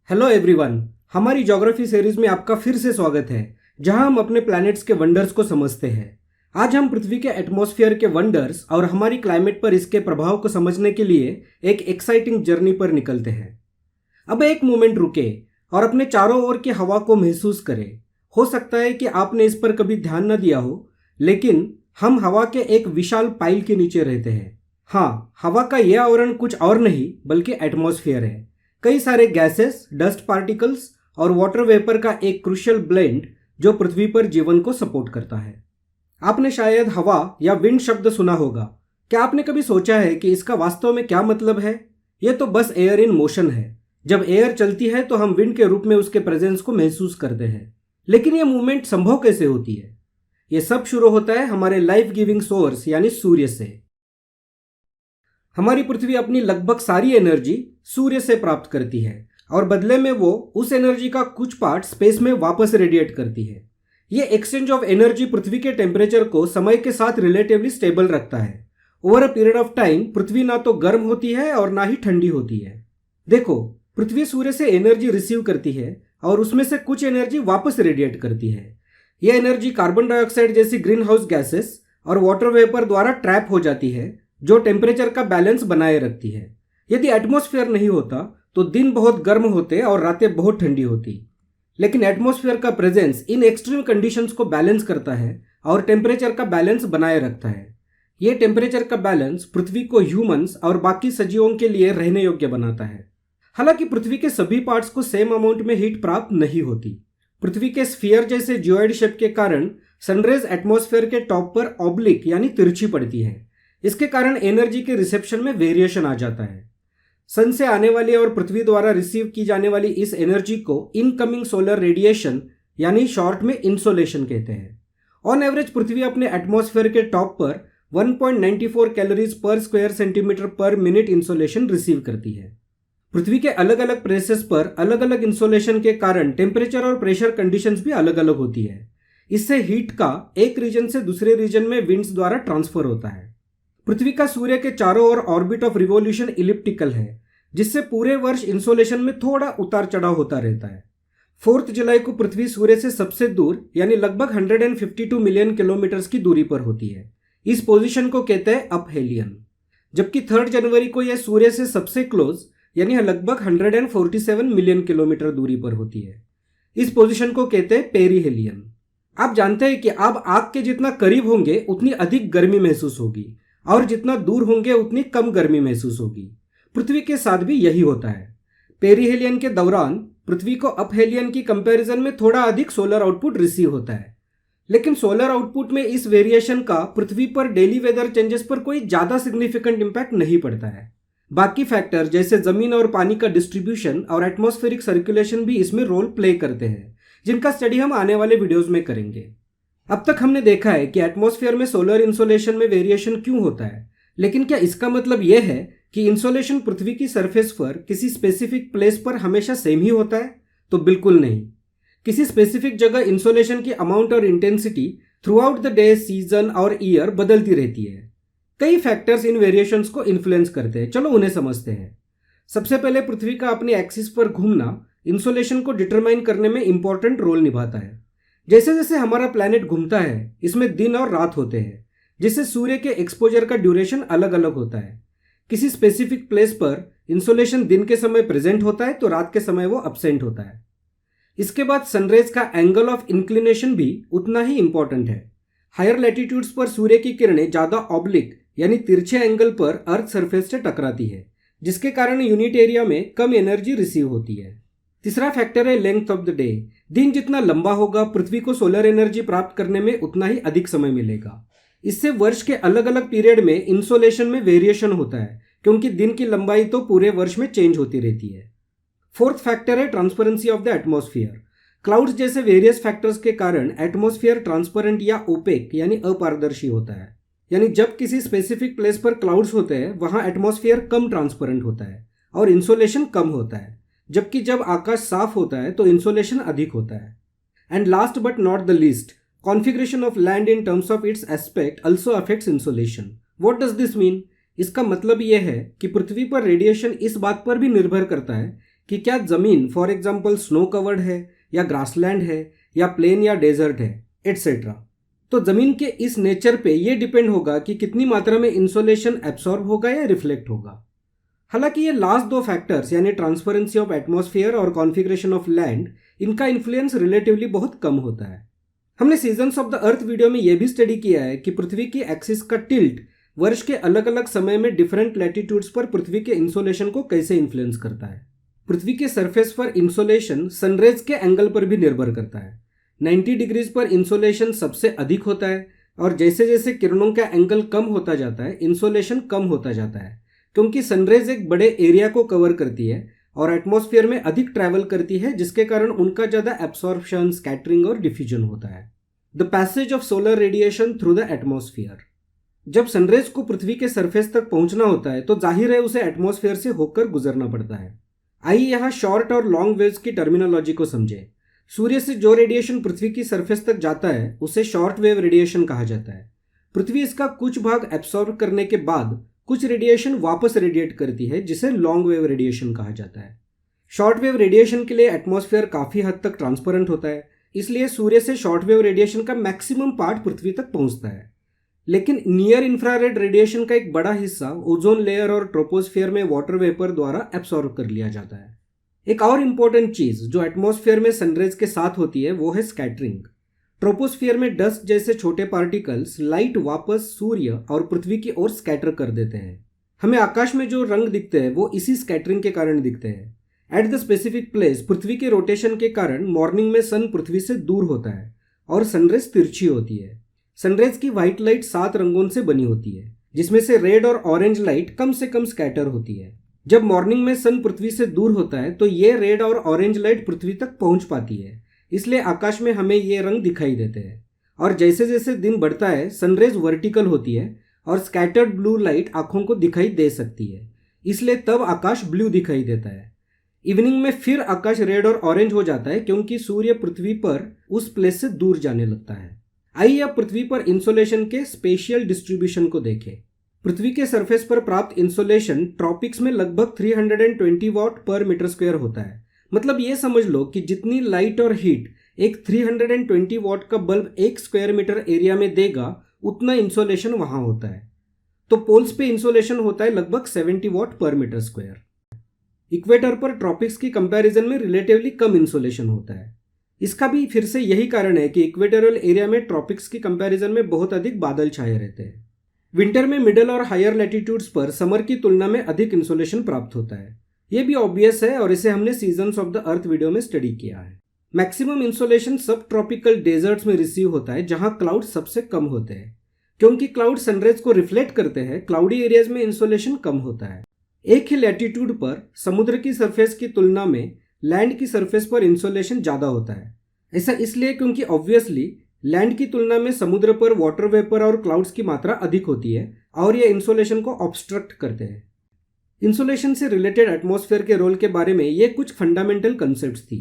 Hello everyone, हमारी geography series में आपका फिर से स्वागत है, जहां हम अपने प्लैनेट्स के वंडर्स को समझते हैं। आज हम पृथ्वी के एटमॉस्फेयर के वंडर्स और हमारी क्लाइमेट पर इसके प्रभाव को समझने के लिए एक एक्साइटिंग जर्नी पर निकलते हैं। अब एक मोमेंट रुके और अपने चारों ओर की हवा को महसूस करें। हो सकता है कि आपने इस पर कभी ध्यान न दिया हो, लेकिन हम हवा के एक विशाल पाइल के नीचे रहते हैं। हाँ, हवा का यह आवरण कुछ और नहीं बल्कि एटमॉस्फेयर है। कई सारे गैसेस, डस्ट पार्टिकल्स और वाटर वेपर का एक क्रूशियल ब्लेंड जो पृथ्वी पर जीवन को सपोर्ट करता है। आपने शायद हवा या विंड शब्द सुना होगा। क्या आपने कभी सोचा है कि इसका वास्तव में क्या मतलब है? यह तो बस एयर इन मोशन है। जब एयर चलती है तो हम विंड के रूप में उसके प्रेजेंस को महसूस करते हैं। लेकिन यह मूवमेंट संभव कैसे होती है? यह सब शुरू होता है हमारे लाइफ गिविंग सोर्स यानी सूर्य से। हमारी पृथ्वी अपनी लगभग सारी एनर्जी सूर्य से प्राप्त करती है और बदले में वो उस एनर्जी का कुछ पार्ट स्पेस में वापस रेडिएट करती है। ये एक्सचेंज ऑफ एनर्जी पृथ्वी के टेम्परेचर को समय के साथ रिलेटिवली स्टेबल रखता है। Over a period of time पृथ्वी ना तो गर्म होती है और ना ही ठंडी होती है। देखो, पृथ्वी सूर्य से एनर्जी रिसीव करती है और उसमें से कुछ एनर्जी वापस रेडिएट करती है। यह एनर्जी कार्बन डाइऑक्साइड जैसी ग्रीन हाउस गैसेस और वाटर वेपर द्वारा ट्रैप हो जाती है, जो टेम्परेचर का बैलेंस बनाए रखती है। यदि एटमॉस्फेयर नहीं होता तो दिन बहुत गर्म होते और रातें बहुत ठंडी होती। लेकिन एटमॉस्फेयर का प्रेजेंस इन एक्सट्रीम कंडीशंस को बैलेंस करता है और टेम्परेचर का बैलेंस बनाए रखता है। ये टेम्परेचर का बैलेंस पृथ्वी को ह्यूमंस और बाकी सजीवों के लिए रहने योग्य बनाता है। हालांकि पृथ्वी के सभी पार्ट्स को सेम अमाउंट में हीट प्राप्त नहीं होती। पृथ्वी के स्फीयर जैसे जियोइड शेप के कारण सनरेज एटमॉस्फेयर के टॉप पर ऑब्लिक यानी तिरछी पड़ती है। इसके कारण एनर्जी के रिसेप्शन में वेरिएशन आ जाता है। सन से आने वाली और पृथ्वी द्वारा रिसीव की जाने वाली इस एनर्जी को इनकमिंग सोलर रेडिएशन यानी शॉर्ट में इंसोलेशन कहते हैं। ऑन एवरेज पृथ्वी अपने एटमॉस्फेयर के टॉप पर 1.94 कैलोरीज पर स्क्वायर सेंटीमीटर पर मिनट इंसोलेशन रिसीव करती है। पृथ्वी के अलग अलग प्लेसेस पर अलग अलग इंसोलेशन के कारण टेम्परेचर और प्रेशर कंडीशंस भी अलग अलग होती है। इससे हीट का एक रीजन से दूसरे रीजन में विंड्स द्वारा ट्रांसफर होता है। पृथ्वी का सूर्य के चारों ओर ऑर्बिट ऑफ रिवोल्यूशन इलिप्टिकल है, जिससे पूरे वर्ष इंसोलेशन में थोड़ा उतार चढ़ाव होता रहता है। 4 जुलाई को पृथ्वी सूर्य से सबसे दूर यानी लगभग 152 मिलियन किलोमीटर्स की दूरी पर होती है। इस पोजीशन को कहते हैं अपहेलियन। जबकि 3 जनवरी को यह सूर्य से सबसे क्लोज यानी लगभग 147 मिलियन किलोमीटर दूरी पर होती है। इस पोजीशन को कहते हैं पेरीहेलियन। आप जानते हैं कि आप आग के जितना करीब होंगे उतनी अधिक गर्मी महसूस होगी और जितना दूर होंगे उतनी कम गर्मी महसूस होगी। पृथ्वी के साथ भी यही होता है। पेरीहेलियन के दौरान पृथ्वी को अपहेलियन की कंपैरिजन में थोड़ा अधिक सोलर आउटपुट रिसीव होता है। लेकिन सोलर आउटपुट में इस वेरिएशन का पृथ्वी पर डेली वेदर चेंजेस पर कोई ज़्यादा सिग्निफिकेंट इम्पैक्ट नहीं पड़ता है। बाकी फैक्टर जैसे जमीन और पानी का डिस्ट्रीब्यूशन और एटमॉस्फेरिक सर्कुलेशन भी इसमें रोल प्ले करते हैं, जिनका स्टडी हम आने वाले वीडियोज में करेंगे। अब तक हमने देखा है कि एटमॉस्फेयर में सोलर इंसोलेशन में वेरिएशन क्यों होता है, लेकिन क्या इसका मतलब यह है कि इंसोलेशन पृथ्वी की सरफेस पर किसी स्पेसिफिक प्लेस पर हमेशा सेम ही होता है? तो बिल्कुल नहीं। किसी स्पेसिफिक जगह इंसोलेशन की अमाउंट और intensity through out the day, season और ईयर बदलती रहती है। कई फैक्टर्स इन वेरिएशंस को इन्फ्लुएंस करते हैं। चलो उन्हें समझते हैं। सबसे पहले पृथ्वी का अपनी एक्सिस पर घूमना इंसोलेशन को डिटरमाइन करने में इंपॉर्टेंट रोल निभाता है। जैसे जैसे हमारा प्लैनेट घूमता है, इसमें दिन और रात होते हैं, जिससे सूर्य के एक्सपोजर का ड्यूरेशन अलग अलग होता है। किसी स्पेसिफिक प्लेस पर इंसोलेशन दिन के समय प्रेजेंट होता है तो रात के समय वो अब्सेंट होता है। इसके बाद सनराइज का एंगल ऑफ इंक्लिनेशन भी उतना ही इंपॉर्टेंट है। हायर लैटिट्यूड्स पर सूर्य की किरणें ज़्यादा ऑब्लिक यानी तिरछे एंगल पर अर्थ सरफेस से टकराती है, जिसके कारण यूनिट एरिया में कम एनर्जी रिसीव होती है। तीसरा फैक्टर है लेंथ ऑफ द डे। दिन जितना लंबा होगा, पृथ्वी को सोलर एनर्जी प्राप्त करने में उतना ही अधिक समय मिलेगा। इससे वर्ष के अलग अलग पीरियड में इंसोलेशन में वेरिएशन होता है, क्योंकि दिन की लंबाई तो पूरे वर्ष में चेंज होती रहती है। फोर्थ फैक्टर है transparency of the atmosphere. Clouds जैसे वेरियस फैक्टर्स के कारण एटमॉस्फेयर ट्रांसपेरेंट या ओपेक यानी अपारदर्शी होता है। यानी जब किसी स्पेसिफिक प्लेस पर क्लाउड्स होते हैं वहां एटमॉस्फेयर कम ट्रांसपेरेंट होता है और इंसोलेशन कम होता है, जबकि जब आकाश साफ होता है तो इंसोलेशन अधिक होता है। And last but not the least, configuration of land in terms of its aspect also affects insolation. What does this mean? इसका मतलब यह है कि पृथ्वी पर रेडिएशन इस बात पर भी निर्भर करता है कि क्या ज़मीन फॉर एग्जाम्पल स्नो कवर्ड है या ग्रासलैंड है या प्लेन या डेजर्ट है एट्सेट्रा। तो ज़मीन के इस नेचर पे ये डिपेंड होगा कि कितनी मात्रा में इंसोलेशन एब्सॉर्ब होगा या रिफ्लेक्ट होगा। हालांकि ये लास्ट दो फैक्टर्स यानी ट्रांसपेरेंसी ऑफ एटमॉस्फेयर और कॉन्फ़िगरेशन ऑफ लैंड, इनका इन्फ्लुएंस रिलेटिवली बहुत कम होता है। हमने seasons of the earth video में यह भी स्टडी किया है कि पृथ्वी की एक्सिस का टिल्ट वर्ष के अलग अलग समय में डिफरेंट लैटिट्यूड्स पर पृथ्वी के इंसोलेशन को कैसे इन्फ्लुएंस करता है। पृथ्वी के सरफेस पर इंसोलेशन सनरेज के एंगल पर भी निर्भर करता है। 90 डिग्रीज पर इंसोलेशन सबसे अधिक होता है और जैसे जैसे किरणों का एंगल कम होता जाता है इंसोलेशन कम होता जाता है, क्योंकि सनरेज एक बड़े एरिया को कवर करती है और एटमॉस्फेयर में अधिक ट्रैवल करती है, जिसके कारण उनका ज़्यादा एब्सॉर्प्शन, स्कैटरिंग और डिफ्यूजन होता है। The passage of solar radiation through the atmosphere. जब सनरेज को पृथ्वी के सरफेस तक पहुंचना होता है तो जाहिर है उसे एटमॉस्फेयर से होकर गुजरना पड़ता है। आइए यहाँ शॉर्ट और लॉन्ग वेव्स की टर्मिनोलॉजी को समझें। सूर्य से जो रेडिएशन पृथ्वी की सरफेस तक जाता है उसे शॉर्ट वेव रेडिएशन कहा जाता है। पृथ्वी इसका कुछ भाग एब्सॉर्ब करने के बाद कुछ रेडिएशन वापस रेडिएट करती है, जिसे लॉन्ग वेव रेडिएशन कहा जाता है। शॉर्ट वेव रेडिएशन के लिए एटमॉस्फेयर काफ़ी हद तक ट्रांसपेरेंट होता है, इसलिए सूर्य से शॉर्ट वेव रेडिएशन का मैक्सिमम पार्ट पृथ्वी तक पहुंचता है। लेकिन नियर इंफ्रारेड रेडिएशन का एक बड़ा हिस्सा ओजोन लेयर और ट्रोपोस्फियर में वाटर वेपर द्वारा एब्सॉर्ब कर लिया जाता है। एक और इम्पोर्टेंट चीज़ जो एटमॉस्फेयर में सनरेज के साथ होती है वो है स्कैटरिंग। ट्रोपोस्फियर में डस्ट जैसे छोटे पार्टिकल्स लाइट वापस सूर्य और पृथ्वी की ओर स्कैटर कर देते हैं। हमें आकाश में जो रंग दिखते हैं वो इसी स्कैटरिंग के कारण दिखते हैं। एट द स्पेसिफिक प्लेस पृथ्वी के रोटेशन के कारण मॉर्निंग में सन पृथ्वी से दूर होता है और सनरेज तिरछी होती है। सनरेज की व्हाइट लाइट 7 रंगों से बनी होती है, जिसमें से रेड और ऑरेंज लाइट कम से कम स्कैटर होती है। जब मॉर्निंग में सन पृथ्वी से दूर होता है तो ये रेड और ऑरेंज लाइट पृथ्वी तक पहुंच पाती है, इसलिए आकाश में हमें ये रंग दिखाई देते हैं। और जैसे जैसे दिन बढ़ता है सनरेज वर्टिकल होती है और स्कैटर्ड ब्लू लाइट आंखों को दिखाई दे सकती है, इसलिए तब आकाश ब्लू दिखाई देता है। इवनिंग में फिर आकाश रेड और ऑरेंज हो जाता है क्योंकि सूर्य पृथ्वी पर उस प्लेस से दूर जाने लगता है। आइए अब पृथ्वी पर इंसोलेशन के स्पेशियल डिस्ट्रीब्यूशन को देखें। पृथ्वी के सरफेस पर प्राप्त इंसोलेशन ट्रॉपिक्स में लगभग 320 वाट पर मीटर स्क्वायर होता है। मतलब ये समझ लो कि जितनी लाइट और हीट एक 320 वाट का बल्ब 1 स्क्वायर मीटर एरिया में देगा उतना इंसोलेशन वहां होता है। तो पोल्स पे इंसोलेशन होता है लगभग 70 वाट पर मीटर स्क्वायर। इक्वेटर पर ट्रॉपिक्स की कंपैरिजन में रिलेटिवली कम इंसोलेशन होता है। इसका भी फिर से यही कारण है कि इक्वेटोरियल एरिया में ट्रॉपिक्स की कंपैरिजन में बहुत अधिक बादल छाए रहते हैं। विंटर में मिडल और हायर लैटिट्यूड्स पर समर की तुलना में अधिक इंसोलेशन प्राप्त होता है। ये भी ऑब्वियस है और इसे हमने seasons of the earth video में स्टडी किया है। मैक्सिमम इंसोलेशन सब ट्रॉपिकल डेजर्ट्स में रिसीव होता है जहां क्लाउड सबसे कम होते हैं। क्योंकि क्लाउड सनरेज को रिफ्लेक्ट करते हैं, क्लाउडी एरियाज में इंसोलेशन कम होता है। एक ही लैटिट्यूड पर समुद्र की सरफेस की तुलना में लैंड की सरफेस पर इंसोलेशन ज़्यादा होता है। ऐसा इसलिए क्योंकि ऑब्वियसली लैंड की तुलना में समुद्र पर वाटर वेपर और क्लाउड्स की मात्रा अधिक होती है और ये इंसोलेशन को ऑब्स्ट्रक्ट करते हैं। इंसोलेशन से रिलेटेड एटमॉस्फेयर के रोल के बारे में ये कुछ फंडामेंटल कंसेप्ट्स थी।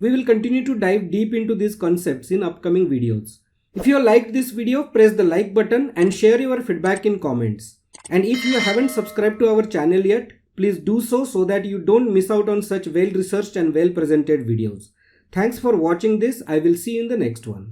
We will continue to dive deep into this concepts in upcoming videos. If you liked this video, press the like button and share your feedback in comments. And if you haven't subscribed to our channel yet, please do so that you don't miss out on such well researched and well presented videos. Thanks for watching this. I will see you in the next one.